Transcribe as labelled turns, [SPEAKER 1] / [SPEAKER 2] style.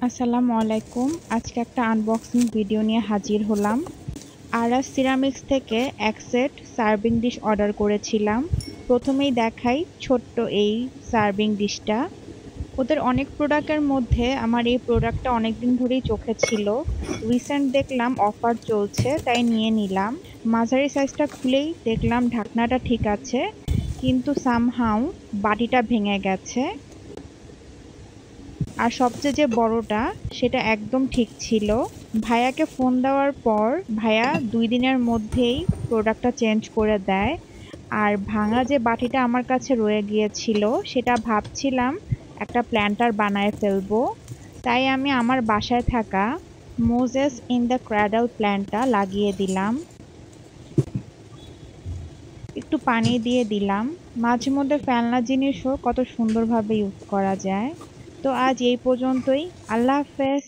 [SPEAKER 1] আসসালামু আলাইকুম। আজকে একটা আনবক্সিং ভিডিও নিয়ে হাজির হলাম। আরাস সিরামিক্স থেকে এক সেট সার্ভিং ডিশ অর্ডার করেছিলাম। প্রথমেই দেখাই ছোট্ট এই সার্ভিং ডিশটা। ওদের অনেক প্রোডাক্টের মধ্যে আমার এই প্রোডাক্টটা অনেকদিন ধরেই চোখে ছিল। রিসেন্ট দেখলাম অফার চলছে, তাই নিয়ে নিলাম। মাঝারি সাইজটা খুলেই দেখলাম ঢাকনাটা ঠিক আছে, কিন্তু সামহাউ বাটিটা ভেঙে গেছে। আর সবচেয়ে যে বড়টা সেটা একদম ঠিক ছিল। ভাইয়াকে ফোন দেওয়ার পর ভাইয়া 2 দিনের মধ্যেই প্রোডাক্টটা চেঞ্জ করে দেয়। আর ভাঙা যে বাটিটা আমার কাছে রয়ে গিয়েছিল সেটা ভাবছিলাম একটা প্ল্যান্টার বানায় ফেলবো। তাই আমি আমার বাসায় থাকা মোজেস ইন দ্য ক্র্যাডল প্ল্যান্টটা লাগিয়ে দিলাম। একটু পানি দিয়ে দিলাম। মাঝে মধ্যে ফেলনা জিনিসও কত সুন্দরভাবে ইউজ করা যায়। তো আজ এই পর্যন্তই। আল্লাহ হাফেজ।